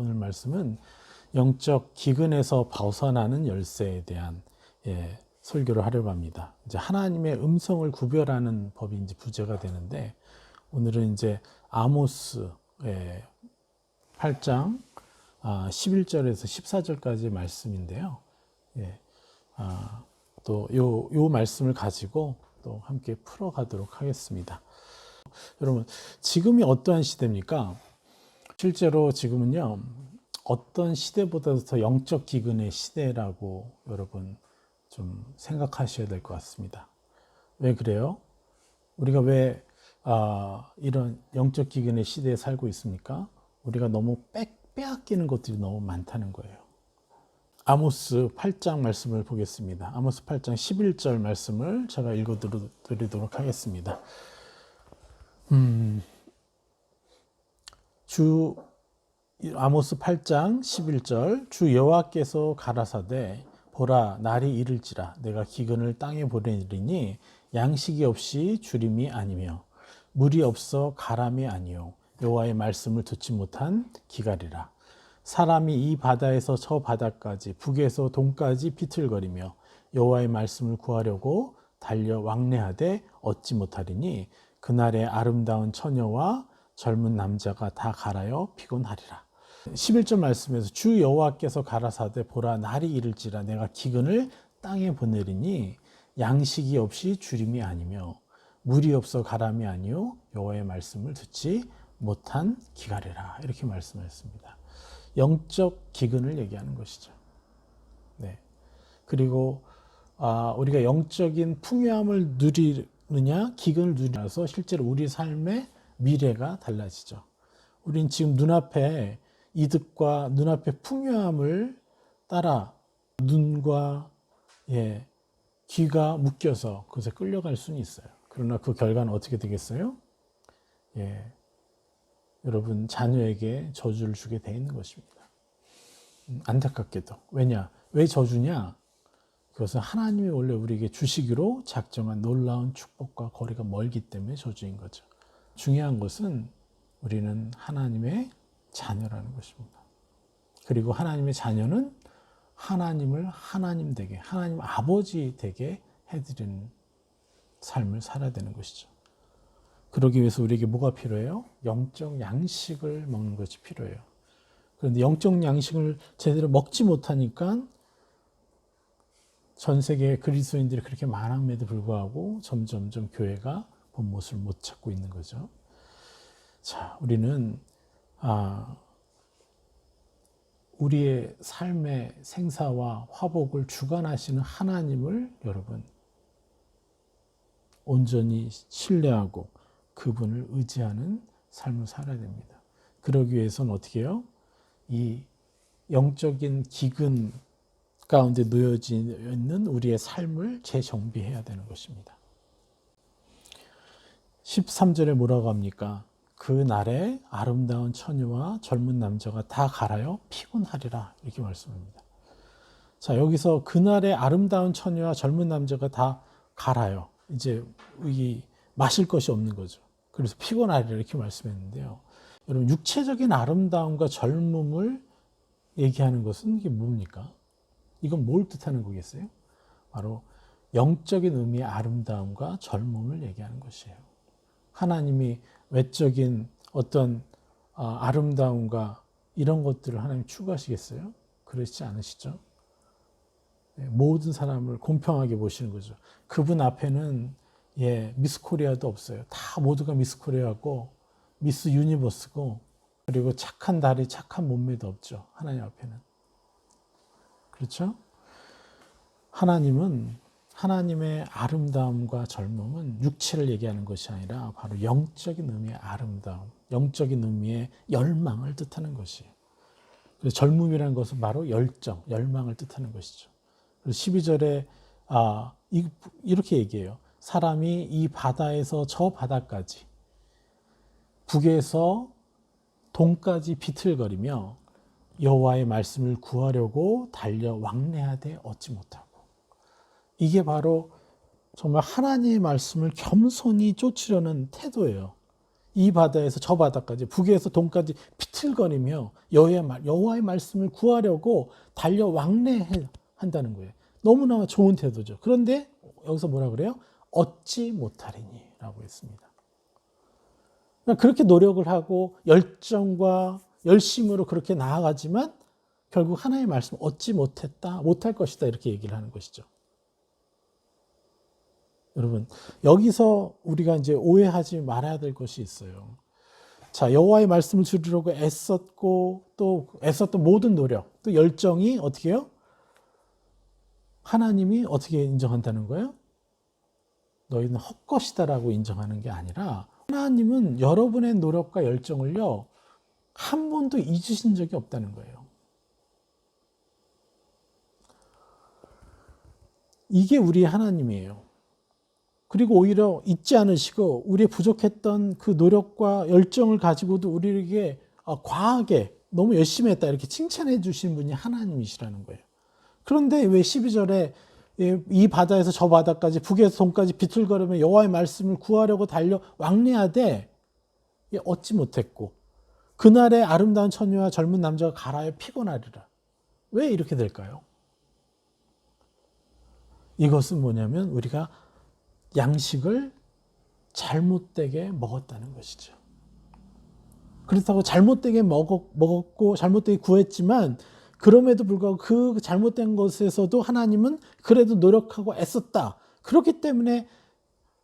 오늘 말씀은 영적 기근에서 벗어나는 열쇠에 대한 설교를 하려고 합니다. 이제 하나님의 음성을 구별하는 법이 이제 부제가 되는데, 오늘은 이제 아모스 8장 11절에서 14절까지 말씀인데요. 또 요 말씀을 가지고 또 함께 풀어가도록 하겠습니다. 여러분, 지금이 어떠한 시대입니까? 실제로 지금은요, 어떤 시대보다도 더 영적 기근의 시대라고 여러분 좀 생각하셔야 될 것 같습니다. 왜 그래요? 우리가 왜 이런 영적 기근의 시대에 살고 있습니까? 우리가 너무 빼앗기는 것들이 너무 많다는 거예요. 아모스 8장 말씀을 보겠습니다. 아모스 8장 11절 말씀을 제가 읽어드리도록 하겠습니다. 아모스 8장 11절 주 여호와께서 가라사대 보라 날이 이를지라 내가 기근을 땅에 보내리니 양식이 없이 주림이 아니며 물이 없어 가람이 아니요 여호와의 말씀을 듣지 못한 기갈이라. 사람이 이 바다에서 저 바다까지 북에서 동까지 비틀거리며 여호와의 말씀을 구하려고 달려 왕래하되 얻지 못하리니 그날의 아름다운 처녀와 젊은 남자가 다 갈아여 피곤하리라. 11절 말씀에서 주 여호와께서 가라사대 보라 날이 이를지라 내가 기근을 땅에 보내리니 양식이 없이 주림이 아니며 물이 없어 가람이 아니요 여호와의 말씀을 듣지 못한 기갈이라. 이렇게 말씀하셨습니다. 영적 기근을 얘기하는 것이죠. 네. 그리고 우리가 영적인 풍요함을 누리느냐 기근을 누리면서 실제로 우리 삶의 미래가 달라지죠. 우린 지금 눈앞에 이득과 눈앞의 풍요함을 따라 눈과 귀가 묶여서 그것에 끌려갈 수는 있어요. 그러나 그 결과는 어떻게 되겠어요? 여러분 자녀에게 저주를 주게 돼 있는 것입니다. 안타깝게도. 왜 저주냐? 그것은 하나님이 원래 우리에게 주시기로 작정한 놀라운 축복과 거리가 멀기 때문에 저주인 거죠. 중요한 것은 우리는 하나님의 자녀라는 것입니다. 그리고 하나님의 자녀는 하나님을 하나님 되게, 하나님 아버지 되게 해드리는 삶을 살아야 되는 것이죠. 그러기 위해서 우리에게 뭐가 필요해요? 영적 양식을 먹는 것이 필요해요. 그런데 영적 양식을 제대로 먹지 못하니까 전 세계 그리스도인들이 그렇게 많음에도 불구하고 점점점 교회가 본 모습을 못 찾고 있는 거죠. 자, 우리는 우리의 삶의 생사와 화복을 주관하시는 하나님을 여러분 온전히 신뢰하고 그분을 의지하는 삶을 살아야 됩니다. 그러기 위해서는 어떻게 해요? 이 영적인 기근 가운데 놓여져 있는 우리의 삶을 재정비해야 되는 것입니다. 13절에 뭐라고 합니까? 그 날에 아름다운 처녀와 젊은 남자가 다 갈아여 피곤하리라. 이렇게 말씀합니다. 자, 여기서 그날의 아름다운 처녀와 젊은 남자가 다 갈아요. 이제 마실 것이 없는 거죠. 그래서 피곤하리라 이렇게 말씀했는데요. 여러분 육체적인 아름다움과 젊음을 얘기하는 것은 이게 뭡니까? 이건 뭘 뜻하는 거겠어요? 바로 영적인 의미의 아름다움과 젊음을 얘기하는 것이에요. 하나님이 외적인 어떤 아름다움과 이런 것들을 하나님 추구하시겠어요? 그렇지 않으시죠? 모든 사람을 공평하게 보시는 거죠. 그분 앞에는 미스 코리아도 없어요. 다 모두가 미스 코리아고 미스 유니버스고 그리고 착한 다리, 착한 몸매도 없죠. 하나님 앞에는. 그렇죠? 하나님은 하나님의 아름다움과 젊음은 육체를 얘기하는 것이 아니라 바로 영적인 의미의 아름다움, 영적인 의미의 열망을 뜻하는 것이에요. 그래서 젊음이라는 것은 바로 열정, 열망을 뜻하는 것이죠. 그래서 12절에 이렇게 얘기해요. 사람이 이 바다에서 저 바다까지 북에서 동까지 비틀거리며 여호와의 말씀을 구하려고 달려 왕래하되 얻지 못하고. 이게 바로 정말 하나님의 말씀을 겸손히 쫓으려는 태도예요. 이 바다에서 저 바다까지, 북에서 동까지 비틀거리며 여호와의 말씀을 구하려고 달려 왕래한다는 거예요. 너무나 좋은 태도죠. 그런데 여기서 뭐라 그래요? 얻지 못하리니 라고 했습니다. 그러니까 그렇게 노력을 하고 열정과 열심으로 그렇게 나아가지만 결국 하나님의 말씀 얻지 못할 것이다 이렇게 얘기를 하는 것이죠. 여러분, 여기서 우리가 이제 오해하지 말아야 될 것이 있어요. 자, 여호와의 말씀을 들으려고 애썼고 또 애썼던 모든 노력, 또 열정이 어떻게 해요? 하나님이 어떻게 인정한다는 거예요? 너희는 헛것이다라고 인정하는 게 아니라 하나님은 여러분의 노력과 열정을요, 한 번도 잊으신 적이 없다는 거예요. 이게 우리의 하나님이에요. 그리고 오히려 잊지 않으시고 우리의 부족했던 그 노력과 열정을 가지고도 우리에게 과하게 너무 열심히 했다 이렇게 칭찬해 주신 분이 하나님이시라는 거예요. 그런데 왜 12절에 이 바다에서 저 바다까지 북에서 동까지 비틀거리며 여호와의 말씀을 구하려고 달려 왕래하되 얻지 못했고 그날의 아름다운 처녀와 젊은 남자가 가라에 피곤하리라. 왜 이렇게 될까요? 이것은 뭐냐면 우리가 양식을 잘못되게 먹었다는 것이죠. 그렇다고 잘못되게 먹었고 잘못되게 구했지만 그럼에도 불구하고 그 잘못된 것에서도 하나님은 그래도 노력하고 애썼다. 그렇기 때문에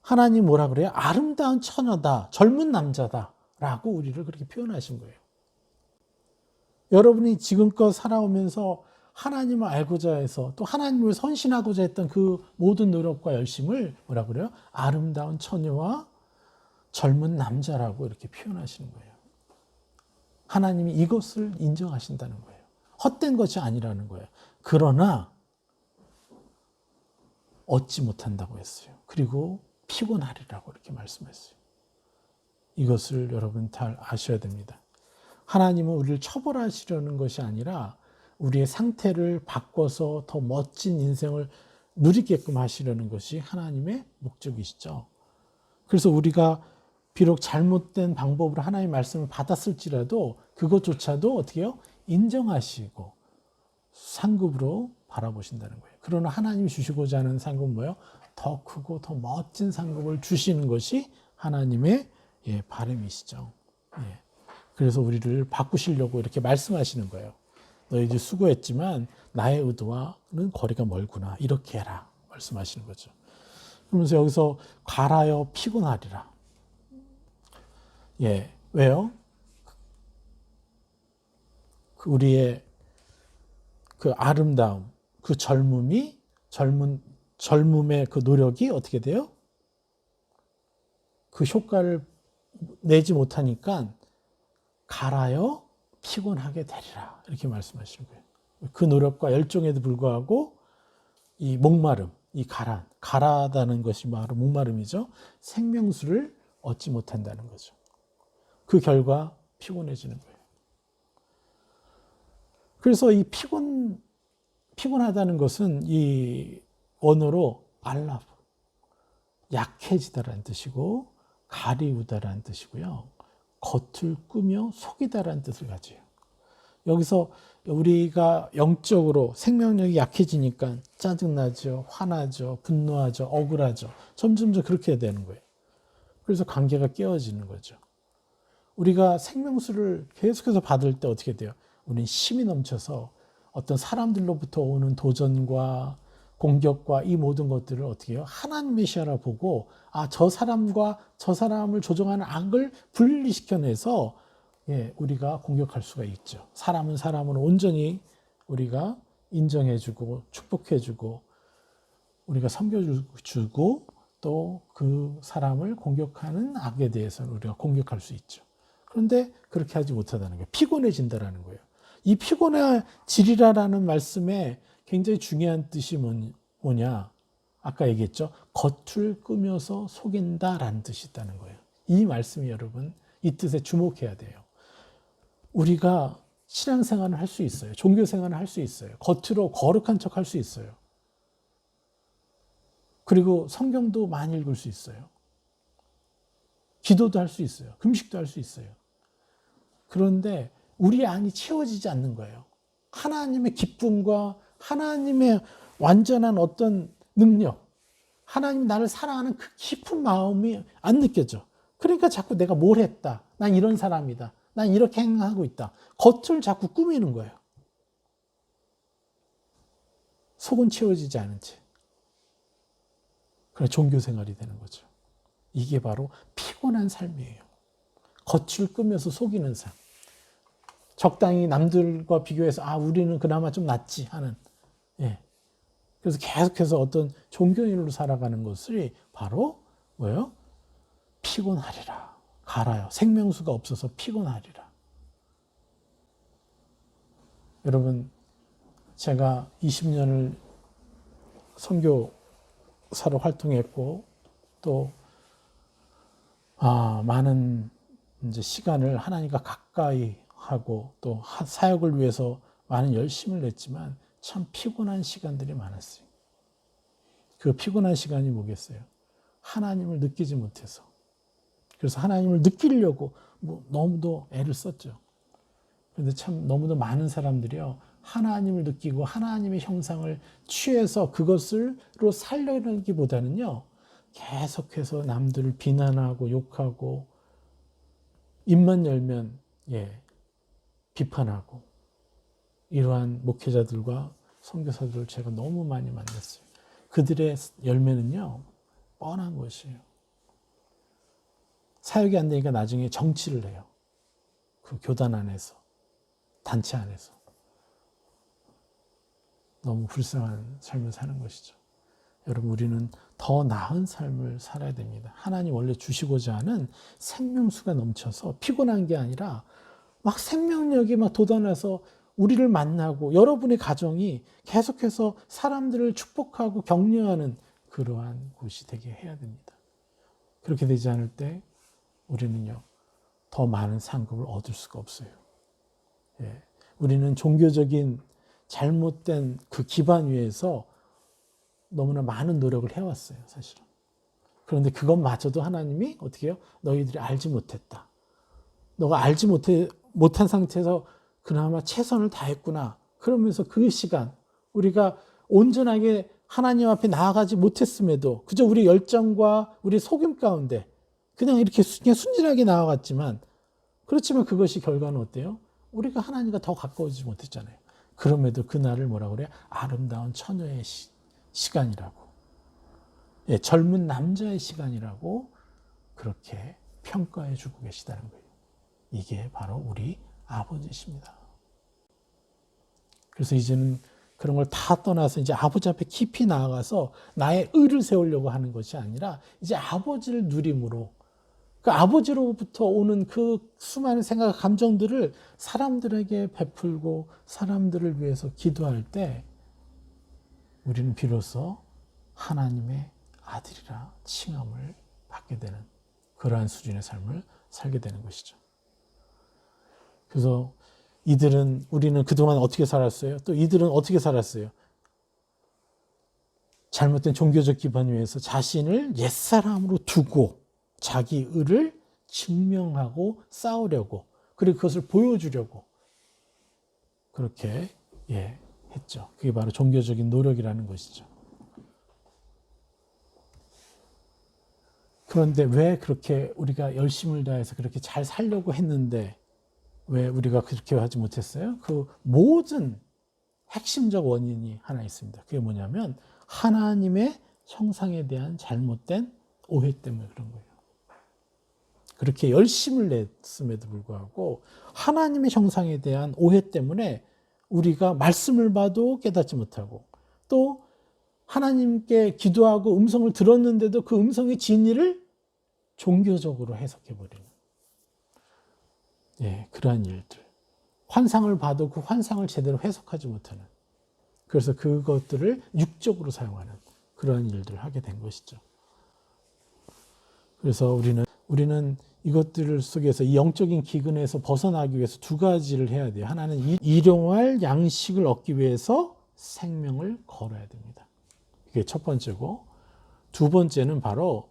하나님 뭐라 그래요? 아름다운 처녀다, 젊은 남자다 라고 우리를 그렇게 표현하신 거예요. 여러분이 지금껏 살아오면서 하나님을 알고자 해서 또 하나님을 선신하고자 했던 그 모든 노력과 열심을 뭐라 그래요? 아름다운 처녀와 젊은 남자라고 이렇게 표현하시는 거예요. 하나님이 이것을 인정하신다는 거예요. 헛된 것이 아니라는 거예요. 그러나 얻지 못한다고 했어요. 그리고 피곤하리라고 이렇게 말씀했어요. 이것을 여러분 잘 아셔야 됩니다. 하나님은 우리를 처벌하시려는 것이 아니라 우리의 상태를 바꿔서 더 멋진 인생을 누리게끔 하시려는 것이 하나님의 목적이시죠. 그래서 우리가 비록 잘못된 방법으로 하나님의 말씀을 받았을지라도 그것조차도 어떻게 해요? 인정하시고 상급으로 바라보신다는 거예요. 그러나 하나님이 주시고자 하는 상급은 뭐예요? 더 크고 더 멋진 상급을 주시는 것이 하나님의 바람이시죠. 그래서 우리를 바꾸시려고 이렇게 말씀하시는 거예요. 너희들 수고했지만 나의 의도와는 거리가 멀구나. 이렇게 해라. 말씀하시는 거죠. 그러면서 여기서 가라여 피곤하리라. 왜요? 우리의 그 아름다움, 그 젊음의 그 노력이 어떻게 돼요? 그 효과를 내지 못하니까 가라여 피곤하게 되리라. 이렇게 말씀하시는 거예요. 그 노력과 열정에도 불구하고 이 목마름, 이 가라다는 것이 바로 목마름이죠. 생명수를 얻지 못한다는 거죠. 그 결과 피곤해지는 거예요. 그래서 이 피곤하다는 것은 이 원어로 알라브, 약해지다라는 뜻이고 가리우다라는 뜻이고요. 겉을 꾸며 속이다라는 뜻을 가져요. 여기서 우리가 영적으로 생명력이 약해지니까 짜증나죠, 화나죠, 분노하죠, 억울하죠. 점점 그렇게 되는 거예요. 그래서 관계가 깨어지는 거죠. 우리가 생명수를 계속해서 받을 때 어떻게 돼요? 우리는 힘이 넘쳐서 어떤 사람들로부터 오는 도전과 공격과 이 모든 것들을 어떻게 해요? 하나님의 시야라 보고 저 사람과 저 사람을 조종하는 악을 분리시켜내서 우리가 공격할 수가 있죠. 사람은 사람을 온전히 우리가 인정해주고 축복해주고 우리가 섬겨주고 또 그 사람을 공격하는 악에 대해서는 우리가 공격할 수 있죠. 그런데 그렇게 하지 못하다는 거예요. 피곤해진다라는 거예요. 이 피곤해지리라라는 말씀에 굉장히 중요한 뜻이 뭐냐? 아까 얘기했죠. 겉을 꾸며서 속인다라는 뜻이 있다는 거예요. 이 말씀이 여러분 이 뜻에 주목해야 돼요. 우리가 신앙생활을 할 수 있어요. 종교생활을 할 수 있어요. 겉으로 거룩한 척 할 수 있어요. 그리고 성경도 많이 읽을 수 있어요. 기도도 할 수 있어요. 금식도 할 수 있어요. 그런데 우리 안이 채워지지 않는 거예요. 하나님의 기쁨과 하나님의 완전한 어떤 능력, 하나님이 나를 사랑하는 그 깊은 마음이 안 느껴져. 그러니까 자꾸 내가 뭘 했다. 난 이런 사람이다. 난 이렇게 행하고 있다. 겉을 자꾸 꾸미는 거예요. 속은 채워지지 않은 채. 그래 종교 생활이 되는 거죠. 이게 바로 피곤한 삶이에요. 겉을 꾸며서 속이는 삶. 적당히 남들과 비교해서 우리는 그나마 좀 낫지 하는. 예. 그래서 계속해서 어떤 종교인으로 살아가는 것이 바로 뭐예요? 피곤하리라. 갈아요. 생명수가 없어서 피곤하리라. 여러분, 제가 20년을 선교사로 활동했고 또 많은 이제 시간을 하나님과 가까이 하고 또 사역을 위해서 많은 열심을 냈지만 참 피곤한 시간들이 많았어요. 그 피곤한 시간이 뭐겠어요? 하나님을 느끼지 못해서. 그래서 하나님을 느끼려고 너무도 애를 썼죠. 그런데 참 너무도 많은 사람들이요. 하나님을 느끼고 하나님의 형상을 취해서 그것으로 살려기보다는요. 계속해서 남들을 비난하고 욕하고 입만 열면 비판하고 이러한 목회자들과 선교사들을 제가 너무 많이 만났어요. 그들의 열매는요. 뻔한 것이에요. 사역이 안 되니까 나중에 정치를 해요. 그 교단 안에서, 단체 안에서. 너무 불쌍한 삶을 사는 것이죠. 여러분, 우리는 더 나은 삶을 살아야 됩니다. 하나님 원래 주시고자 하는 생명수가 넘쳐서 피곤한 게 아니라 막 생명력이 막 돋아나서 우리를 만나고 여러분의 가정이 계속해서 사람들을 축복하고 격려하는 그러한 곳이 되게 해야 됩니다. 그렇게 되지 않을 때 우리는요, 더 많은 상급을 얻을 수가 없어요. 우리는 종교적인 잘못된 그 기반 위에서 너무나 많은 노력을 해왔어요, 사실은. 그런데 그것마저도 하나님이 어떻게 해요? 너희들이 알지 못했다. 너가 알지 못한 상태에서 그나마 최선을 다했구나. 그러면서 그 시간, 우리가 온전하게 하나님 앞에 나아가지 못했음에도 그저 우리 열정과 우리 속임 가운데 그냥 이렇게 그냥 순진하게 나아갔지만, 그렇지만 그것이 결과는 어때요? 우리가 하나님과 더 가까워지지 못했잖아요. 그럼에도 그날을 뭐라고 그래요? 아름다운 처녀의 시간이라고. 젊은 남자의 시간이라고 그렇게 평가해 주고 계시다는 거예요. 이게 바로 우리 아버지십니다. 그래서 이제는 그런 걸 다 떠나서 이제 아버지 앞에 깊이 나아가서 나의 의를 세우려고 하는 것이 아니라 이제 아버지를 누림으로 그 아버지로부터 오는 그 수많은 생각, 감정들을 사람들에게 베풀고 사람들을 위해서 기도할 때 우리는 비로소 하나님의 아들이라 칭함을 받게 되는 그러한 수준의 삶을 살게 되는 것이죠. 그래서 우리는 그동안 어떻게 살았어요? 또 이들은 어떻게 살았어요? 잘못된 종교적 기반 위에서 자신을 옛사람으로 두고 자기 의를 증명하고 싸우려고, 그리고 그것을 보여주려고 그렇게 했죠. 그게 바로 종교적인 노력이라는 것이죠. 그런데 왜 그렇게 우리가 열심을 다해서 그렇게 잘 살려고 했는데 왜 우리가 그렇게 하지 못했어요? 그 모든 핵심적 원인이 하나 있습니다. 그게 뭐냐면 하나님의 형상에 대한 잘못된 오해 때문에 그런 거예요. 그렇게 열심을 냈음에도 불구하고 하나님의 형상에 대한 오해 때문에 우리가 말씀을 봐도 깨닫지 못하고 또 하나님께 기도하고 음성을 들었는데도 그 음성의 진리를 종교적으로 해석해버리는 그러한 일들. 환상을 봐도 그 환상을 제대로 해석하지 못하는, 그래서 그것들을 육적으로 사용하는 그러한 일들을 하게 된 것이죠. 그래서 우리는 이것들 속에서 이 영적인 기근에서 벗어나기 위해서 두 가지를 해야 돼요. 하나는 일용할 양식을 얻기 위해서 생명을 걸어야 됩니다. 이게 첫 번째고, 두 번째는 바로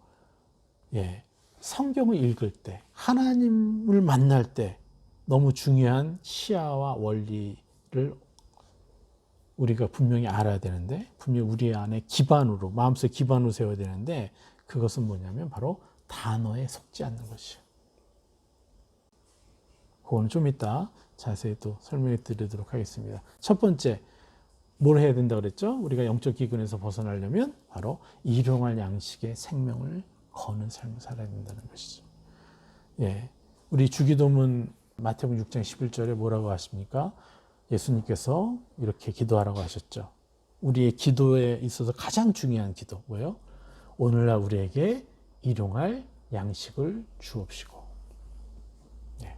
성경을 읽을 때, 하나님을 만날 때 너무 중요한 시야와 원리를 우리가 분명히 알아야 되는데, 분명히 우리 안에 기반으로, 마음속에 기반으로 세워야 되는데, 그것은 뭐냐면 바로 단어에 속지 않는 것이에요. 그거는 좀 이따 자세히 또 설명해 드리도록 하겠습니다. 첫 번째, 뭘 해야 된다고 그랬죠? 우리가 영적 기근에서 벗어나려면 바로 일용할 양식의 생명을 거는 삶을 살아야 된다는 것이죠. 예, 우리 주기도문 마태복음 6장 11절에 뭐라고 하십니까? 예수님께서 이렇게 기도하라고 하셨죠. 우리의 기도에 있어서 가장 중요한 기도 뭐예요? 오늘날 우리에게 일용할 양식을 주옵시고. 예.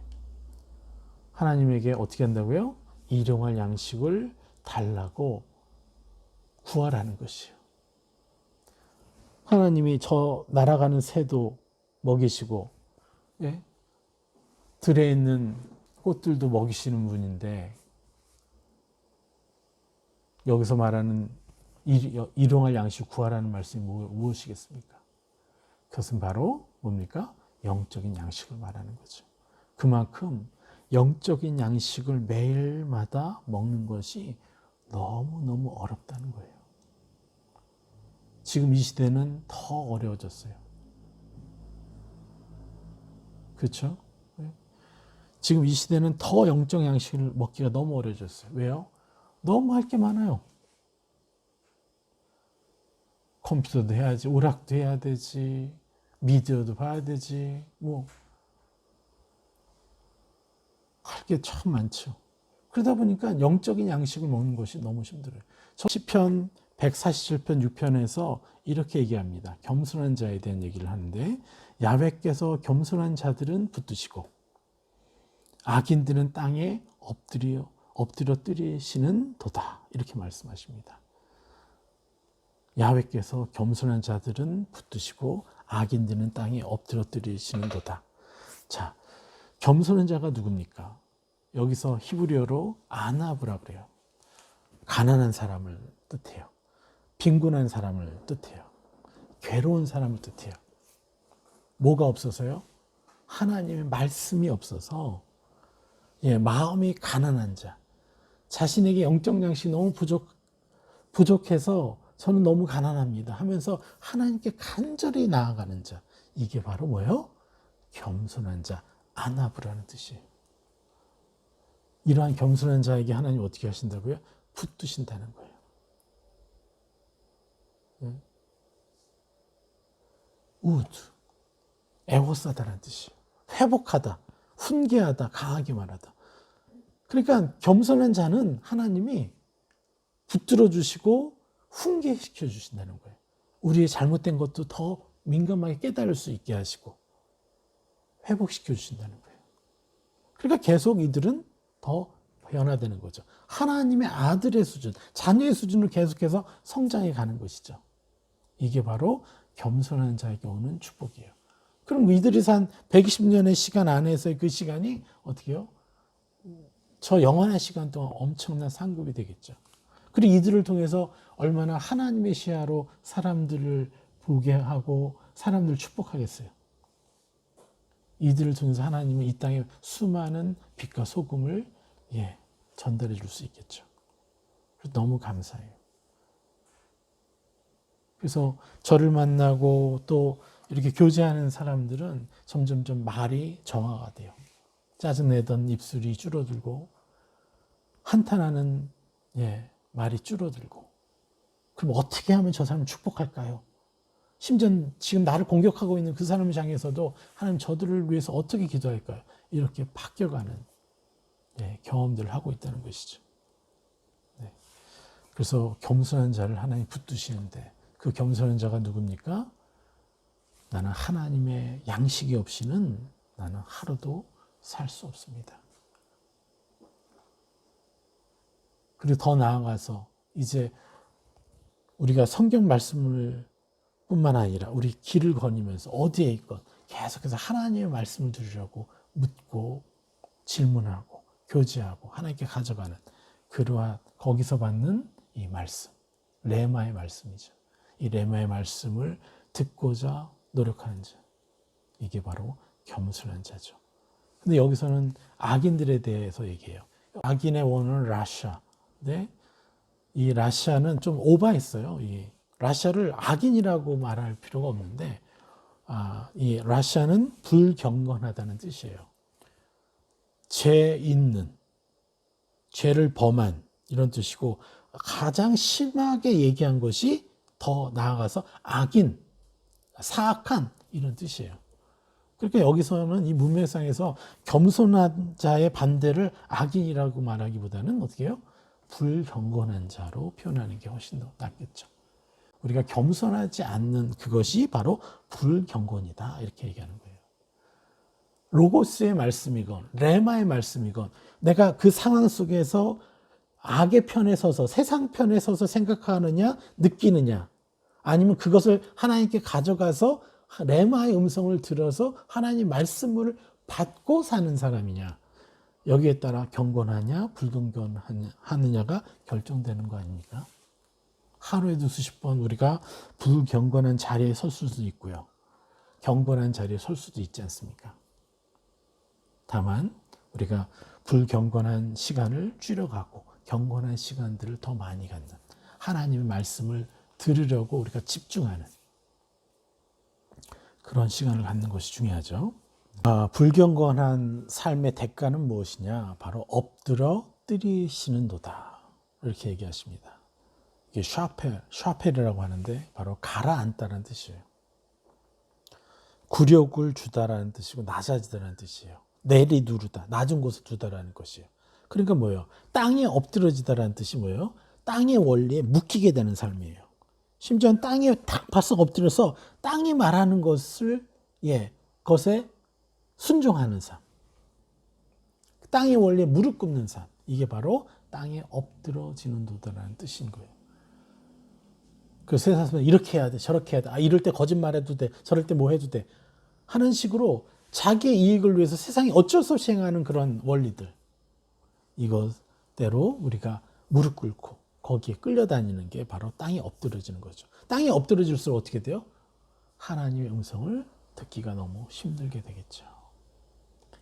하나님에게 어떻게 한다고요? 일용할 양식을 달라고 구하라는 것이에요. 하나님이 저 날아가는 새도 먹이시고, 예? 들에 있는 꽃들도 먹이시는 분인데, 여기서 말하는 일용할 양식 구하라는 말씀이 무엇이겠습니까? 그것은 바로 뭡니까? 영적인 양식을 말하는 거죠. 그만큼 영적인 양식을 매일마다 먹는 것이 너무너무 어렵다는 거예요. 지금 이 시대는 더 어려워졌어요. 그렇죠? 지금 이 시대는 더 영적 양식을 먹기가 너무 어려워졌어요. 왜요? 너무 할 게 많아요. 컴퓨터도 해야지, 오락도 해야 되지, 미디어도 봐야 되지, 뭐 할 게 참 많죠. 그러다 보니까 영적인 양식을 먹는 것이 너무 힘들어요. 시편 147편 6편에서 이렇게 얘기합니다. 겸손한 자에 대한 얘기를 하는데, 야훼께서 겸손한 자들은 붙드시고 악인들은 땅에 엎드려 뜨리시는 도다, 이렇게 말씀하십니다. 야훼께서 겸손한 자들은 붙드시고 악인들은 땅에 엎드려 뜨리시는 도다. 자, 겸손한 자가 누굽니까? 여기서 히브리어로 아나브라 그래요. 가난한 사람을 뜻해요. 빈곤한 사람을 뜻해요. 괴로운 사람을 뜻해요. 뭐가 없어서요? 하나님의 말씀이 없어서, 마음이 가난한 자, 자신에게 영적 양식이 너무 부족해서 저는 너무 가난합니다 하면서 하나님께 간절히 나아가는 자, 이게 바로 뭐예요? 겸손한 자, 아나브라는 뜻이에요. 이러한 겸손한 자에게 하나님 어떻게 하신다고요? 붙드신다는 거예요. 우드, 애워싸다라는 뜻이에요. 회복하다, 훈계하다, 강하게 말하다. 그러니까 겸손한 자는 하나님이 붙들어 주시고 훈계시켜 주신다는 거예요. 우리의 잘못된 것도 더 민감하게 깨달을 수 있게 하시고 회복시켜 주신다는 거예요. 그러니까 계속 이들은 더 변화되는 거죠. 하나님의 아들의 수준, 자녀의 수준을 계속해서 성장해 가는 것이죠. 이게 바로 겸손한 자에게 오는 축복이에요. 그럼 이들이 산 120년의 시간 안에서의 그 시간이 어떻게 해요? 저 영원한 시간 동안 엄청난 상급이 되겠죠. 그리고 이들을 통해서 얼마나 하나님의 시야로 사람들을 보게 하고 사람들을 축복하겠어요. 이들을 통해서 하나님은 이 땅에 수많은 빛과 소금을 전달해 줄 수 있겠죠. 그래서 너무 감사해요. 그래서 저를 만나고 또 이렇게 교제하는 사람들은 점점점 말이 정화가 돼요. 짜증내던 입술이 줄어들고 한탄하는 말이 줄어들고, 그럼 어떻게 하면 저 사람을 축복할까요? 심지어 지금 나를 공격하고 있는 그 사람을 향해서도 하나님 저들을 위해서 어떻게 기도할까요? 이렇게 바뀌어가는 경험들을 하고 있다는 것이죠. 그래서 겸손한 자를 하나님 붙드시는데, 그 겸손한 자가 누굽니까? 나는 하나님의 양식이 없이는 나는 하루도 살 수 없습니다. 그리고 더 나아가서 이제 우리가 성경 말씀을 뿐만 아니라 우리 길을 거니면서 어디에 있건 계속해서 하나님의 말씀을 들으려고 묻고 질문하고 교제하고 하나님께 가져가는, 그러한 거기서 받는 이 말씀, 레마의 말씀이죠. 이 레마의 말씀을 듣고자 노력하는 자, 이게 바로 겸손한 자죠. 근데 여기서는 악인들에 대해서 얘기해요. 악인의 원어는 라샤. 근데 이 라샤는 좀 오버했어요. 이 라샤를 악인이라고 말할 필요가 없는데, 이 라샤는 불경건하다는 뜻이에요. 죄 있는, 죄를 범한 이런 뜻이고, 가장 심하게 얘기한 것이 더 나아가서 악인, 사악한 이런 뜻이에요. 그러니까 여기서는 이 문맥상에서 겸손한 자의 반대를 악인이라고 말하기보다는 어떻게 해요? 불경건한 자로 표현하는 게 훨씬 더 낫겠죠. 우리가 겸손하지 않는 그것이 바로 불경건이다 이렇게 얘기하는 거예요. 로고스의 말씀이건 레마의 말씀이건 내가 그 상황 속에서 악의 편에 서서 세상 편에 서서 생각하느냐 느끼느냐, 아니면 그것을 하나님께 가져가서 레마의 음성을 들어서 하나님 말씀을 받고 사는 사람이냐, 여기에 따라 경건하냐 불경건하느냐가 결정되는 거 아닙니까? 하루에도 수십 번 우리가 불경건한 자리에 설 수도 있고요, 경건한 자리에 설 수도 있지 않습니까? 다만 우리가 불경건한 시간을 줄여가고 경건한 시간들을 더 많이 갖는, 하나님의 말씀을 들으려고 우리가 집중하는 그런 시간을 갖는 것이 중요하죠. 불경건한 삶의 대가는 무엇이냐? 바로 엎드려 뜨리시는도다 이렇게 얘기하십니다. 이게 샤펠이라고 하는데 바로 가라앉다라는 뜻이에요. 굴욕을 주다라는 뜻이고 낮아지다라는 뜻이에요. 내리누르다, 낮은 곳에 두다라는 것이에요. 그러니까 뭐예요? 땅에 엎드러지다라는 뜻이 뭐예요? 땅의 원리에 묶이게 되는 삶이에요. 심지어는 땅에 탁 바싹 엎드려서 땅이 말하는 것을, 것에 순종하는 삶. 땅의 원리에 무릎 꿇는 삶. 이게 바로 땅에 엎드러지는 도다라는 뜻인 거예요. 그 세상 사람은 이렇게 해야 돼, 저렇게 해야 돼, 이럴 때 거짓말해도 돼, 저럴 때 뭐 해도 돼 하는 식으로 자기의 이익을 위해서 세상에 어쩔 수 없이 행하는 그런 원리들, 이것대로 우리가 무릎 꿇고 거기에 끌려다니는 게 바로 땅에 엎드러지는 거죠. 땅에 엎드러질수록 어떻게 돼요? 하나님의 음성을 듣기가 너무 힘들게 되겠죠.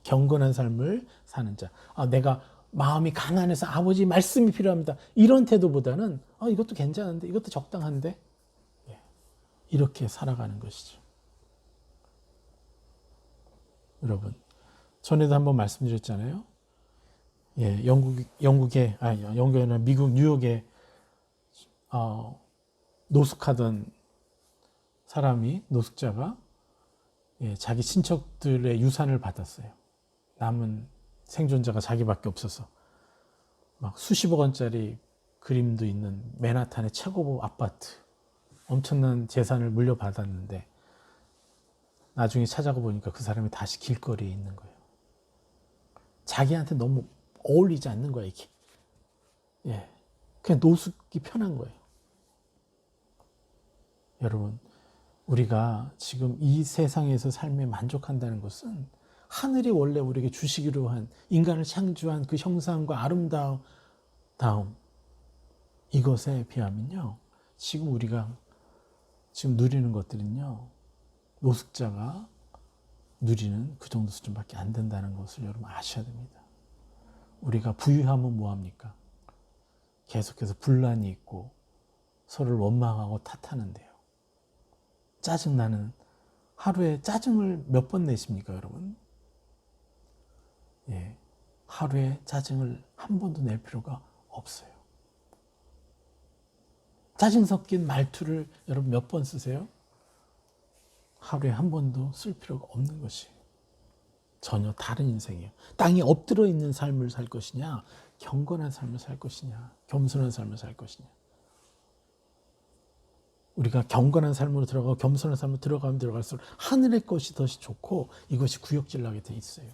경건한 삶을 사는 자, 내가 마음이 가난해서 아버지 말씀이 필요합니다, 이런 태도보다는 이것도 괜찮은데, 이것도 적당한데, 이렇게 살아가는 것이죠. 여러분, 전에도 한번 말씀드렸잖아요. 영국이 아니라 미국 뉴욕에 노숙하던 사람이, 노숙자가 자기 친척들의 유산을 받았어요. 남은 생존자가 자기밖에 없어서 막 수십억 원짜리 그림도 있는 맨하탄의 최고급 아파트, 엄청난 재산을 물려받았는데 나중에 찾아가 보니까 그 사람이 다시 길거리에 있는 거예요. 자기한테 너무 어울리지 않는 거야, 이게. 그냥 노숙이 편한 거예요. 여러분, 우리가 지금 이 세상에서 삶에 만족한다는 것은 하늘이 원래 우리에게 주시기로 한, 인간을 창조한 그 형상과 아름다움, 이것에 비하면요, 지금 우리가 지금 누리는 것들은요, 노숙자가 누리는 그 정도 수준밖에 안 된다는 것을 여러분 아셔야 됩니다. 우리가 부유하면 뭐합니까? 계속해서 분란이 있고 서로를 원망하고 탓하는데요. 짜증나는, 하루에 짜증을 몇 번 내십니까, 여러분? 하루에 짜증을 한 번도 낼 필요가 없어요. 짜증 섞인 말투를 여러분 몇 번 쓰세요? 하루에 한 번도 쓸 필요가 없는 것이에요. 전혀 다른 인생이에요. 땅에 엎드려 있는 삶을 살 것이냐, 경건한 삶을 살 것이냐, 겸손한 삶을 살 것이냐. 우리가 경건한 삶으로 들어가고 겸손한 삶으로 들어가면 들어갈수록 하늘의 것이 더 좋고 이것이 구역질 나게 돼 있어요.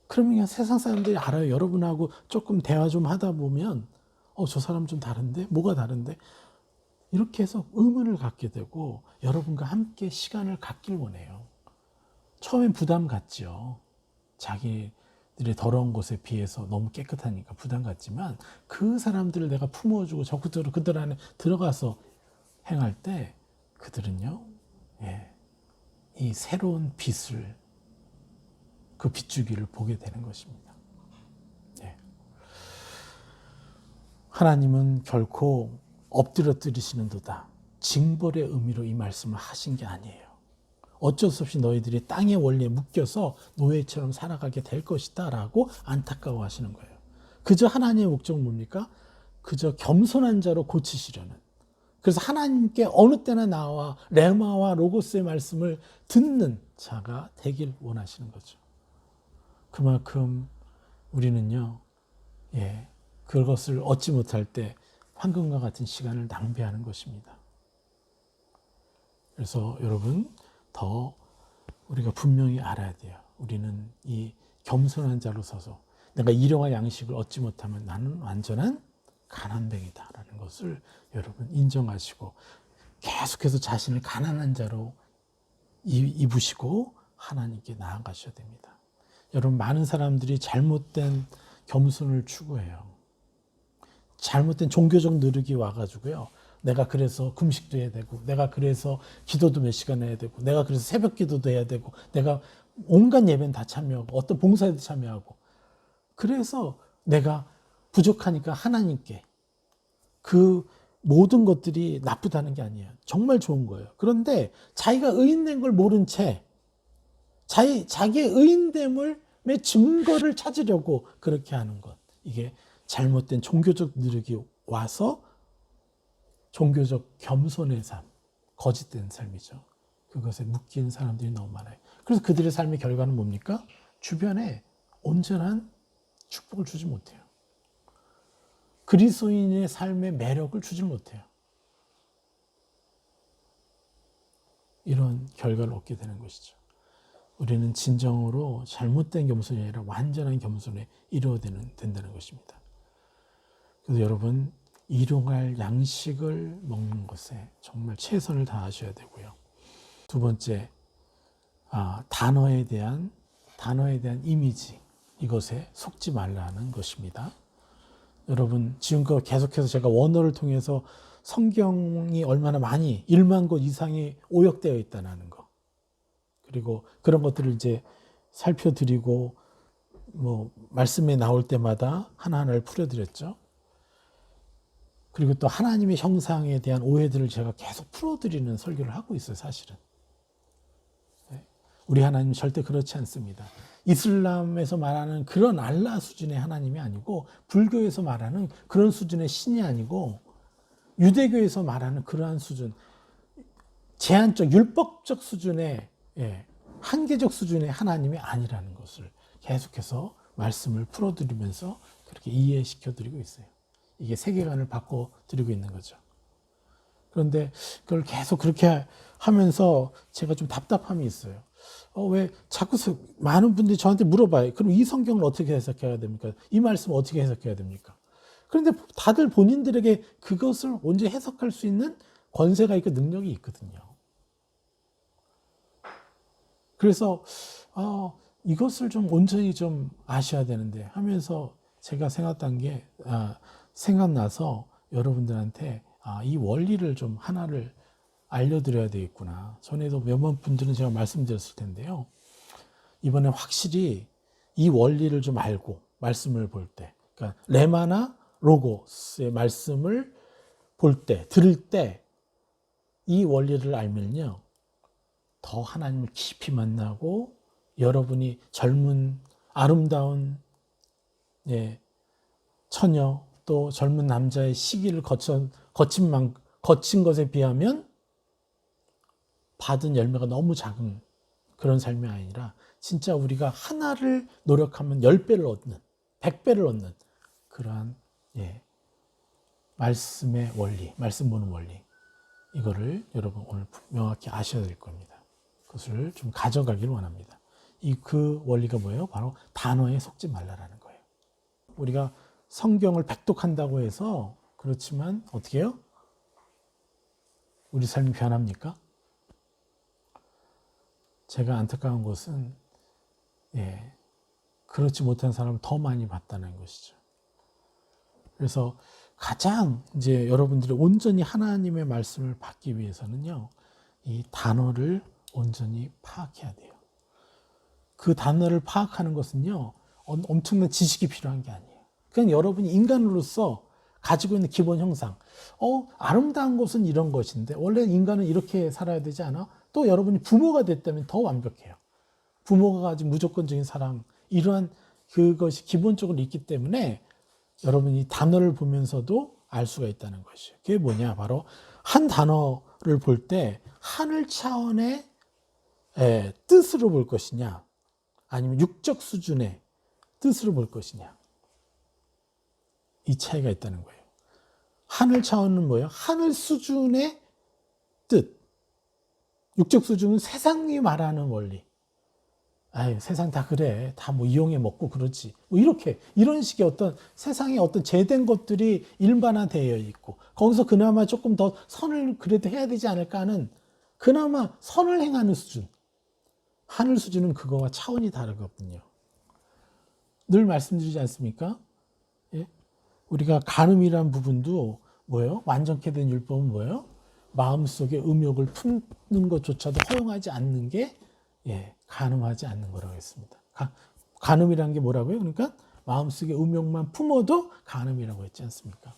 그러면 그냥 세상 사람들이 알아요. 여러분하고 조금 대화 좀 하다 보면 저 사람 좀 다른데? 뭐가 다른데? 이렇게 해서 의문을 갖게 되고 여러분과 함께 시간을 갖길 원해요. 처음엔 부담 갖죠. 자기들의 더러운 것에 비해서 너무 깨끗하니까 부담 갖지만 그 사람들을 내가 품어주고 적극적으로 그들 안에 들어가서 행할 때 그들은요, 이 새로운 빛을, 그 빛주기를 보게 되는 것입니다. 네. 하나님은 결코 엎드려뜨리시는도다, 징벌의 의미로 이 말씀을 하신 게 아니에요. 어쩔 수 없이 너희들이 땅의 원리에 묶여서 노예처럼 살아가게 될 것이다 라고 안타까워하시는 거예요. 그저 하나님의 목적은 뭡니까? 그저 겸손한 자로 고치시려는. 그래서 하나님께 어느 때나 나와 레마와 로고스의 말씀을 듣는 자가 되길 원하시는 거죠. 그만큼 우리는요, 그것을 얻지 못할 때 황금과 같은 시간을 낭비하는 것입니다. 그래서 여러분, 더 우리가 분명히 알아야 돼요. 우리는 이 겸손한 자로 서서 내가 일용할 양식을 얻지 못하면 나는 완전한 가난뱅이다라는 것을 여러분 인정하시고 계속해서 자신을 가난한 자로 입으시고 하나님께 나아가셔야 됩니다. 여러분, 많은 사람들이 잘못된 겸손을 추구해요. 잘못된 종교적 노력이 와가지고요, 내가 그래서 금식도 해야 되고, 내가 그래서 기도도 몇 시간 해야 되고, 내가 그래서 새벽 기도도 해야 되고, 내가 온갖 예배는 다 참여하고, 어떤 봉사에도 참여하고, 그래서 내가 부족하니까 하나님께 그 모든 것들이 나쁘다는 게 아니에요. 정말 좋은 거예요. 그런데 자기가 의인된 걸 모른 채 자기의 의인됨의 증거를 찾으려고 그렇게 하는 것, 이게 잘못된 종교적 노력이 와서 종교적 겸손의 삶, 거짓된 삶이죠. 그것에 묶인 사람들이 너무 많아요. 그래서 그들의 삶의 결과는 뭡니까? 주변에 온전한 축복을 주지 못해요. 그리스도인의 삶의 매력을 주지 못해요. 이런 결과를 얻게 되는 것이죠. 우리는 진정으로 잘못된 겸손이 아니라 완전한 겸손에 이루어야 된다는 것입니다. 그래서 여러분, 일용할 양식을 먹는 것에 정말 최선을 다하셔야 되고요. 두 번째, 단어에 대한 이미지, 이것에 속지 말라는 것입니다. 여러분, 지금껏 계속해서 제가 원어를 통해서 성경이 얼마나 많이 1만 곳 이상이 오역되어 있다는 거, 그리고 그런 것들을 이제 살펴드리고 말씀에 나올 때마다 하나하나를 풀어드렸죠. 그리고 또 하나님의 형상에 대한 오해들을 제가 계속 풀어드리는 설교를 하고 있어요, 사실은. 우리 하나님은 절대 그렇지 않습니다. 이슬람에서 말하는 그런 알라 수준의 하나님이 아니고, 불교에서 말하는 그런 수준의 신이 아니고, 유대교에서 말하는 그러한 수준, 제한적, 율법적 수준의, 한계적 수준의 하나님이 아니라는 것을 계속해서 말씀을 풀어드리면서 그렇게 이해시켜드리고 있어요. 이게 세계관을 바꿔드리고 있는 거죠. 그런데 그걸 계속 그렇게 하면서 제가 좀 답답함이 있어요. 왜 자꾸 많은 분들이 저한테 물어봐요. 그럼 이 성경을 어떻게 해석해야 됩니까? 이 말씀을 어떻게 해석해야 됩니까? 그런데 다들 본인들에게 그것을 언제 해석할 수 있는 권세가 있고 능력이 있거든요. 그래서 이것을 좀 온전히 좀 아셔야 되는데 하면서 제가 생각나서 여러분들한테 이 원리를 좀 하나를 알려드려야 되겠구나. 전에도 몇몇 분들은 제가 말씀드렸을 텐데요. 이번에 확실히 이 원리를 좀 알고 말씀을 볼 때, 그러니까 레마나 로고스의 말씀을 볼 때, 들을 때 이 원리를 알면요, 더 하나님을 깊이 만나고 여러분이 젊은 아름다운 처녀, 또 젊은 남자의 시기를 거친 것에 비하면 받은 열매가 너무 작은 그런 삶이 아니라, 진짜 우리가 하나를 노력하면 10배를 얻는, 100배를 얻는 그러한 말씀의 원리, 말씀 보는 원리, 이거를 여러분 오늘 명확히 아셔야 될 겁니다. 그것을 좀 가져가길 원합니다. 그 원리가 뭐예요? 바로 단어에 속지 말라라는 거예요. 우리가 성경을 백독한다고 해서 그렇지만 어떻게 해요? 우리 삶이 변합니까? 제가 안타까운 것은 그렇지 못한 사람을 더 많이 봤다는 것이죠. 그래서 가장 이제 여러분들이 온전히 하나님의 말씀을 받기 위해서는요, 이 단어를 온전히 파악해야 돼요. 그 단어를 파악하는 것은요, 엄청난 지식이 필요한 게 아니에요. 그냥 여러분이 인간으로서 가지고 있는 기본 형상, 아름다운 것은 이런 것인데 원래 인간은 이렇게 살아야 되지 않아? 또 여러분이 부모가 됐다면 더 완벽해요. 부모가 가진 무조건적인 사랑, 이러한 그것이 기본적으로 있기 때문에 여러분이 단어를 보면서도 알 수가 있다는 것이에요. 그게 뭐냐? 바로 한 단어를 볼 때 하늘 차원의 뜻으로 볼 것이냐, 아니면 육적 수준의 뜻으로 볼 것이냐, 이 차이가 있다는 거예요. 하늘 차원은 뭐예요? 하늘 수준의 뜻. 육적 수준은 세상이 말하는 원리. 아유, 세상 다 그래. 다 뭐 이용해 먹고 그렇지. 뭐 이렇게, 이런 식의 어떤 세상에 어떤 제된 것들이 일반화되어 있고, 거기서 그나마 조금 더 선을 그래도 해야 되지 않을까 하는, 그나마 선을 행하는 수준. 하늘 수준은 그거와 차원이 다르거든요. 늘 말씀드리지 않습니까? 예? 우리가 간음이란 부분도 뭐예요? 완전케 된 율법은 뭐예요? 마음속에 음욕을 품는 것조차도 허용하지 않는 게 간음하지 않는 거라고 했습니다. 간음이라는 게 뭐라고요? 그러니까 마음속에 음욕만 품어도 간음이라고 했지 않습니까?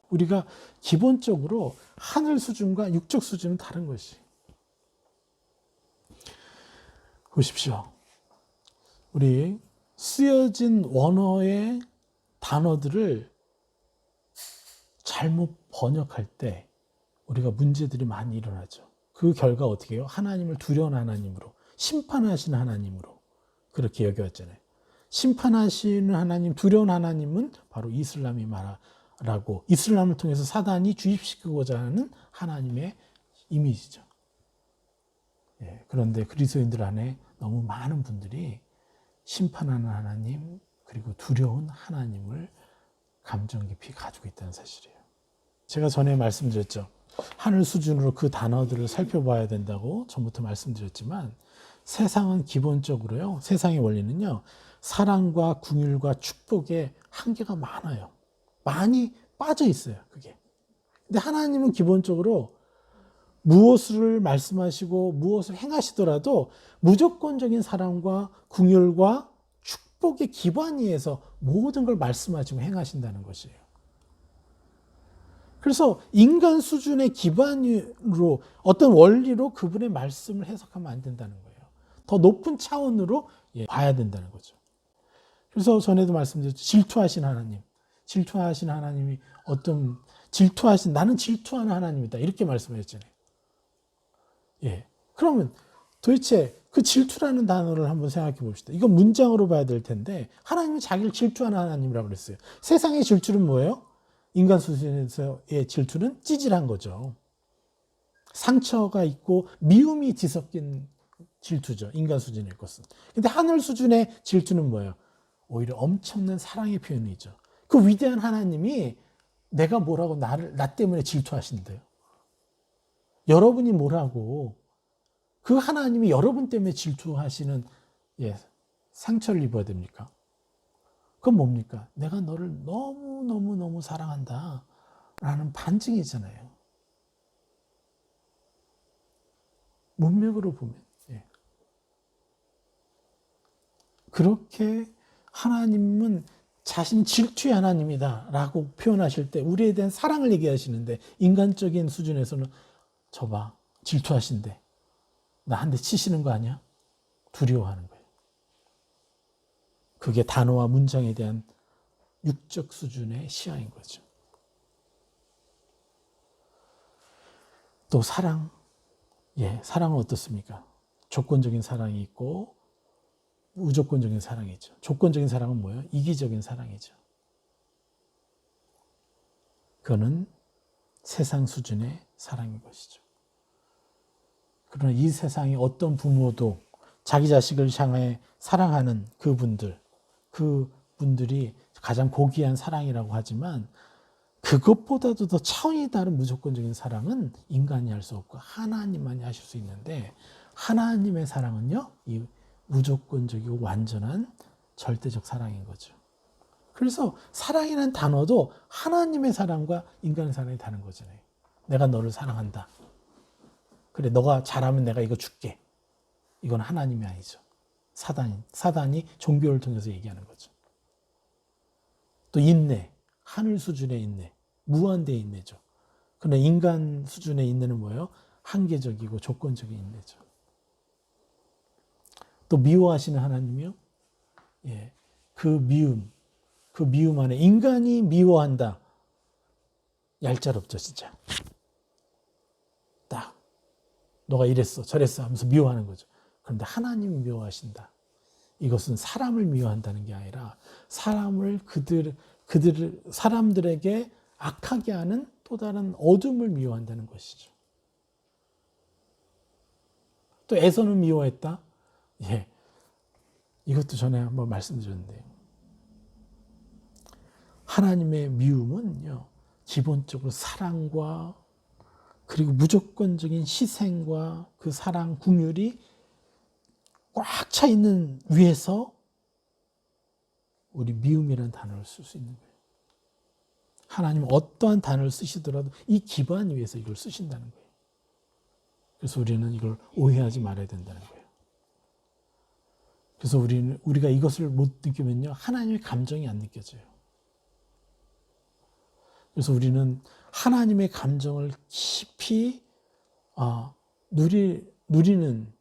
우리가 기본적으로 하늘 수준과 육적 수준은 다른 것이. 보십시오. 우리 쓰여진 원어의 단어들을 잘못 번역할 때 우리가 문제들이 많이 일어나죠. 그 결과 어떻게 해요? 하나님을 두려운 하나님으로, 심판하시는 하나님으로 그렇게 여겨왔잖아요. 심판하시는 하나님, 두려운 하나님은 바로 이슬람이 말하라고, 이슬람을 통해서 사단이 주입시키고자 하는 하나님의 이미지죠. 그런데 그리스도인들 안에 너무 많은 분들이 심판하는 하나님, 그리고 두려운 하나님을 감정 깊이 가지고 있다는 사실이에요. 제가 전에 말씀드렸죠. 하늘 수준으로 그 단어들을 살펴봐야 된다고 전부터 말씀드렸지만, 세상은 기본적으로요, 세상의 원리는요, 사랑과 긍휼과 축복에 한계가 많아요. 많이 빠져 있어요, 그게. 근데 하나님은 기본적으로 무엇을 말씀하시고 무엇을 행하시더라도 무조건적인 사랑과 긍휼과 축복의 기반 위에서 모든 걸 말씀하시고 행하신다는 것이에요. 그래서 인간 수준의 기반으로 어떤 원리로 그분의 말씀을 해석하면 안 된다는 거예요. 더 높은 차원으로 봐야 된다는 거죠. 그래서 전에도 말씀드렸죠. 질투하신 하나님. 질투하신 하나님이 나는 질투하는 하나님이다. 이렇게 말씀하셨잖아요. 그러면 도대체 그 질투라는 단어를 한번 생각해 봅시다. 이건 문장으로 봐야 될 텐데, 하나님은 자기를 질투하는 하나님이라고 그랬어요. 세상의 질투는 뭐예요? 인간 수준에서의 질투는 찌질한 거죠. 상처가 있고 미움이 뒤섞인 질투죠. 인간 수준의 것은. 근데 하늘 수준의 질투는 뭐예요? 오히려 엄청난 사랑의 표현이죠. 그 위대한 하나님이 내가 뭐라고 나 때문에 질투하신대요. 여러분이 뭐라고 그 하나님이 여러분 때문에 질투하시는 상처를 입어야 됩니까? 그건 뭡니까? 내가 너를 너무너무 사랑한다 라는 반증이잖아요. 문맥으로 보면 그렇게 하나님은 자신 질투의 하나님이다 라고 표현하실 때 우리에 대한 사랑을 얘기하시는데, 인간적인 수준에서는 저봐 질투하신대, 나 한 대 치시는 거 아니야? 두려워하는 거예요. 그게 단어와 문장에 대한 육적 수준의 시야인 거죠. 또 사랑. 사랑은 어떻습니까? 조건적인 사랑이 있고 무조건적인 사랑이 있죠. 조건적인 사랑은 뭐예요? 이기적인 사랑이죠. 그거는 세상 수준의 사랑인 것이죠. 그러나 이 세상에 어떤 부모도 자기 자식을 향해 사랑하는 그분들이 가장 고귀한 사랑이라고 하지만, 그것보다도 더 차원이 다른 무조건적인 사랑은 인간이 할 수 없고 하나님만이 하실 수 있는데, 하나님의 사랑은요, 이 무조건적이고 완전한 절대적 사랑인 거죠. 그래서 사랑이라는 단어도 하나님의 사랑과 인간의 사랑이 다른 거잖아요. 내가 너를 사랑한다. 그래, 너가 잘하면 내가 이거 줄게. 이건 하나님이 아니죠. 사단이 종교를 통해서 얘기하는 거죠. 또 인내, 하늘 수준의 인내, 무한대의 인내죠. 그러나 인간 수준의 인내는 뭐예요? 한계적이고 조건적인 인내죠. 또 미워하시는 하나님이요? 예, 그 미움 안에 인간이 미워한다. 얄짤없죠, 진짜. 딱 너가 이랬어, 저랬어 하면서 미워하는 거죠. 그런데 하나님이 미워하신다. 이것은 사람을 미워한다는 게 아니라 사람들에게 악하게 하는 또 다른 어둠을 미워한다는 것이죠. 또 에서는 미워했다. 예, 이것도 전에 한번 말씀드렸는데요. 하나님의 미움은요, 기본적으로 사랑과 그리고 무조건적인 희생과 그 사랑, 긍휼이 꽉 차 있는 위에서 우리 미움이라는 단어를 쓸 수 있는 거예요. 하나님은 어떠한 단어를 쓰시더라도 이 기반 위에서 이걸 쓰신다는 거예요. 그래서 우리는 이걸 오해하지 말아야 된다는 거예요. 그래서 우리가 이것을 못 느끼면요, 하나님의 감정이 안 느껴져요. 그래서 우리는 하나님의 감정을 깊이 누리는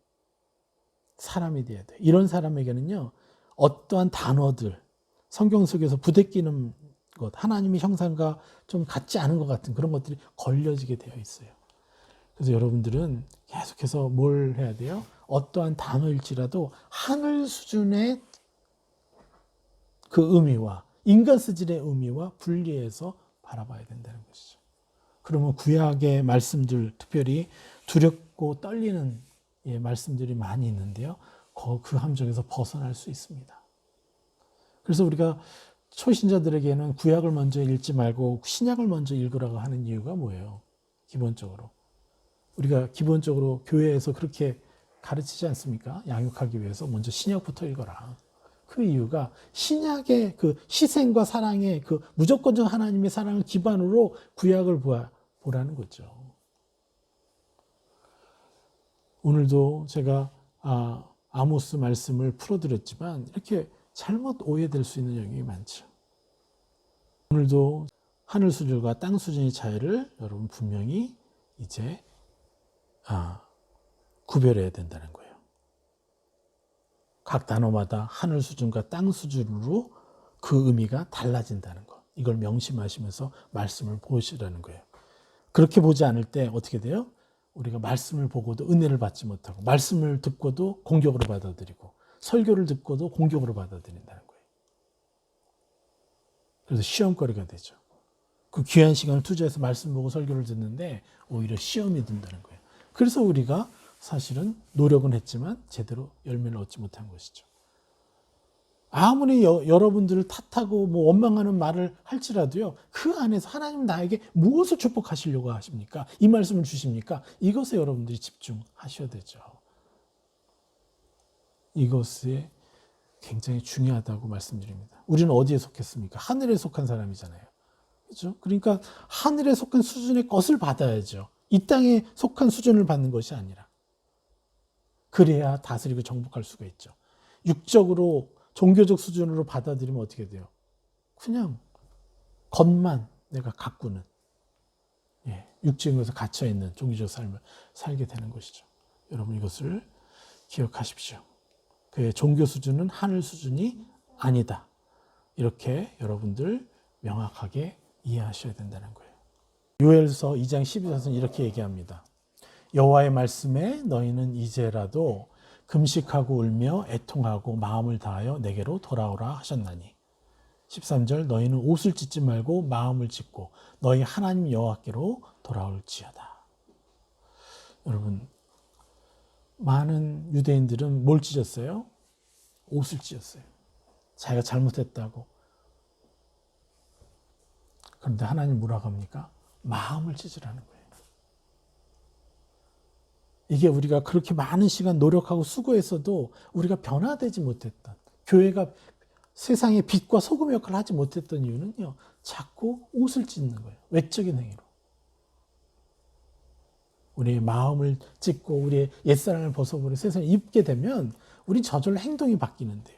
사람이 돼야 돼요. 이런 사람에게는요, 어떠한 단어들, 성경 속에서 부대끼는 것, 하나님의 형상과 좀 같지 않은 것 같은 그런 것들이 걸려지게 되어 있어요. 그래서 여러분들은 계속해서 뭘 해야 돼요? 어떠한 단어일지라도 하늘 수준의 그 의미와 인간 수준의 의미와 분리해서 바라봐야 된다는 것이죠. 그러면 구약의 말씀들, 특별히 두렵고 떨리는 말씀들이 많이 있는데요. 그 함정에서 벗어날 수 있습니다. 그래서 우리가 초신자들에게는 구약을 먼저 읽지 말고 신약을 먼저 읽으라고 하는 이유가 뭐예요? 기본적으로. 우리가 기본적으로 교회에서 그렇게 가르치지 않습니까? 양육하기 위해서 먼저 신약부터 읽어라. 그 이유가 신약의 그 희생과 사랑의 그 무조건적 하나님의 사랑을 기반으로 구약을 보라는 거죠. 오늘도 제가 아모스 말씀을 풀어드렸지만 이렇게 잘못 오해될 수 있는 영역이 많죠. 오늘도 하늘 수준과 땅 수준의 차이를 여러분 분명히 이제 구별해야 된다는 거예요. 각 단어마다 하늘 수준과 땅 수준으로 그 의미가 달라진다는 것. 이걸 명심하시면서 말씀을 보시라는 거예요. 그렇게 보지 않을 때 어떻게 돼요? 우리가 말씀을 보고도 은혜를 받지 못하고 말씀을 듣고도 공격으로 받아들이고 설교를 듣고도 공격으로 받아들인다는 거예요. 그래서 시험거리가 되죠. 그 귀한 시간을 투자해서 말씀 보고 설교를 듣는데 오히려 시험이 든다는 거예요. 그래서 우리가 사실은 노력은 했지만 제대로 열매를 얻지 못한 것이죠. 아무리 여러분들을 탓하고 원망하는 말을 할지라도요, 그 안에서 하나님은 나에게 무엇을 축복하시려고 하십니까? 이 말씀을 주십니까? 이것에 여러분들이 집중하셔야 되죠. 이것이 굉장히 중요하다고 말씀드립니다. 우리는 어디에 속했습니까? 하늘에 속한 사람이잖아요. 그렇죠? 그러니까 하늘에 속한 수준의 것을 받아야죠. 이 땅에 속한 수준을 받는 것이 아니라. 그래야 다스리고 정복할 수가 있죠. 육적으로 종교적 수준으로 받아들이면 어떻게 돼요? 그냥 겉만 내가 가꾸는 육적인 것에 갇혀있는 종교적 삶을 살게 되는 것이죠. 여러분 이것을 기억하십시오. 그의 종교 수준은 하늘 수준이 아니다. 이렇게 여러분들 명확하게 이해하셔야 된다는 거예요. 요엘서 2장 12절은 이렇게 얘기합니다. 여호와의 말씀에 너희는 이제라도 금식하고 울며 애통하고 마음을 다하여 내게로 돌아오라 하셨나니 13절 너희는 옷을 찢지 말고 마음을 찢고 너희 하나님 여호와께로 돌아올지어다. 여러분 많은 유대인들은 뭘 찢었어요? 옷을 찢었어요. 자기가 잘못했다고. 그런데 하나님 뭐라고 합니까? 마음을 찢으라는 거예요. 이게 우리가 그렇게 많은 시간 노력하고 수고했어도 우리가 변화되지 못했던, 교회가 세상의 빛과 소금 역할을 하지 못했던 이유는요, 자꾸 옷을 찢는 거예요. 외적인 행위로. 우리의 마음을 찢고 우리의 옛사람을 벗어버리고 세상에 입게 되면 우리 저절로 행동이 바뀌는데요.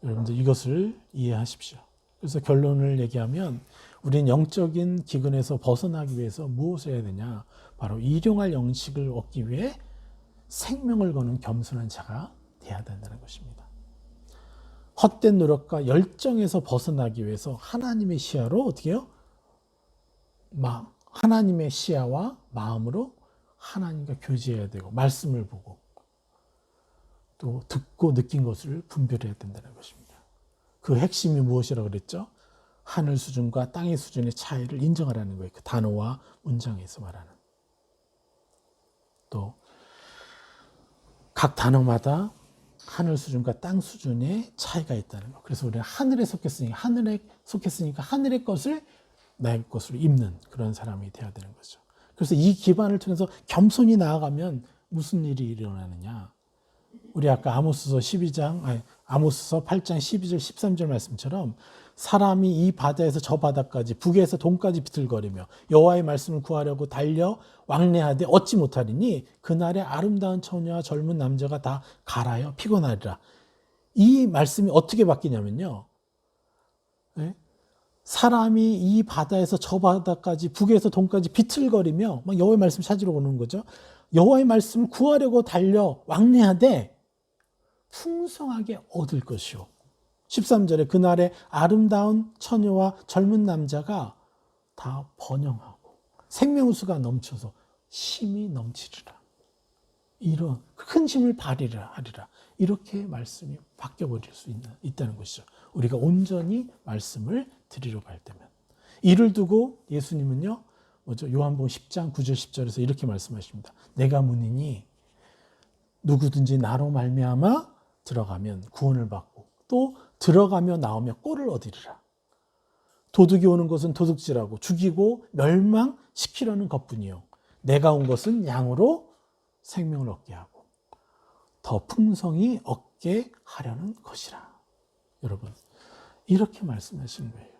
여러분들 이것을 이해하십시오. 그래서 결론을 얘기하면 우리는 영적인 기근에서 벗어나기 위해서 무엇을 해야 되냐? 바로 일용할 영식을 얻기 위해 생명을 거는 겸손한 자가 돼야 된다는 것입니다. 헛된 노력과 열정에서 벗어나기 위해서 하나님의 시야로 어떻게 해요? 하나님의 시야와 마음으로 하나님과 교제해야 되고 말씀을 보고 또 듣고 느낀 것을 분별해야 된다는 것입니다. 그 핵심이 무엇이라고 그랬죠? 하늘 수준과 땅의 수준의 차이를 인정하라는 거예요. 그 단어와 문장에서 말하는. 또 각 단어마다 하늘 수준과 땅 수준의 차이가 있다는 거. 그래서 우리가 하늘에 속했으니까 하늘의 것을 나의 것으로 입는 그런 사람이 되어야 되는 거죠. 그래서 이 기반을 통해서 겸손히 나아가면 무슨 일이 일어나느냐? 우리 아까 아모스서 8장 12절 13절 말씀처럼 사람이 이 바다에서 저 바다까지 북에서 동까지 비틀거리며 여호와의 말씀을 구하려고 달려 왕래하되 얻지 못하리니 그날에 아름다운 처녀와 젊은 남자가 다 갈아여 피곤하리라. 이 말씀이 어떻게 바뀌냐면요. 사람이 이 바다에서 저 바다까지 북에서 동까지 비틀거리며 막 여호와의 말씀 찾으러 오는 거죠. 여호와의 말씀을 구하려고 달려 왕래하되 풍성하게 얻을 것이요. 13절에 그날에 아름다운 처녀와 젊은 남자가 다 번영하고 생명수가 넘쳐서 힘이 넘치리라. 이런 큰 힘을 발휘하리라. 이렇게 말씀이 바뀌어버릴 수 있다는 것이죠. 우리가 온전히 말씀을 드리려고 할 때면. 이를 두고 예수님은요. 요한복음 10장 9절 10절에서 이렇게 말씀하십니다. 내가 문이니 누구든지 나로 말미암아 들어가면 구원을 받고 또 들어가며 나오며 꼴을 얻으리라. 도둑이 오는 것은 도둑질하고 죽이고 멸망시키려는 것뿐이요. 내가 온 것은 양으로 생명을 얻게 하고 더 풍성히 얻게 하려는 것이라. 여러분 이렇게 말씀하시는 거예요.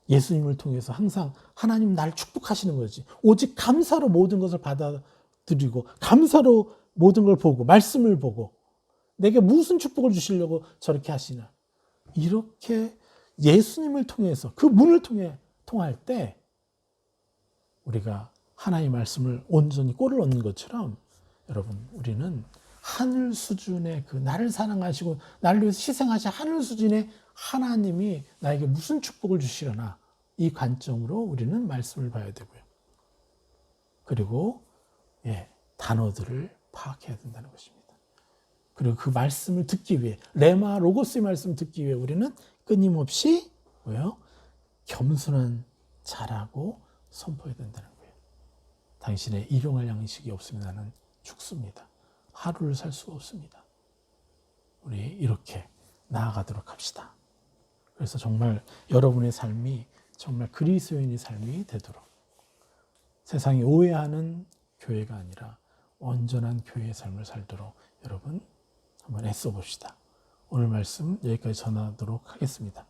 예수님을 통해서 항상 하나님 나를 축복하시는 거지. 오직 감사로 모든 것을 받아들이고 감사로 모든 걸 보고 말씀을 보고 내게 무슨 축복을 주시려고 저렇게 하시나. 이렇게 예수님을 통해서 그 문을 통할 때 우리가 하나님의 말씀을 온전히 꼴을 얻는 것처럼 여러분 우리는 하늘 수준의 그 나를 사랑하시고 나를 위해서 희생하신 하늘 수준의 하나님이 나에게 무슨 축복을 주시려나 이 관점으로 우리는 말씀을 봐야 되고요. 그리고 단어들을 파악해야 된다는 것입니다. 그리고 그 말씀을 듣기 위해 레마 로고스의 말씀을 듣기 위해 우리는 끊임없이 겸손한 자라고 선포해야 된다는 거예요. 당신의 일용할 양식이 없으면 나는 죽습니다. 하루를 살 수가 없습니다. 우리 이렇게 나아가도록 합시다. 그래서 정말 여러분의 삶이 정말 그리스도인의 삶이 되도록 세상이 오해하는 교회가 아니라 온전한 교회의 삶을 살도록 여러분 한번 애써 봅시다. 오늘 말씀 여기까지 전하도록 하겠습니다.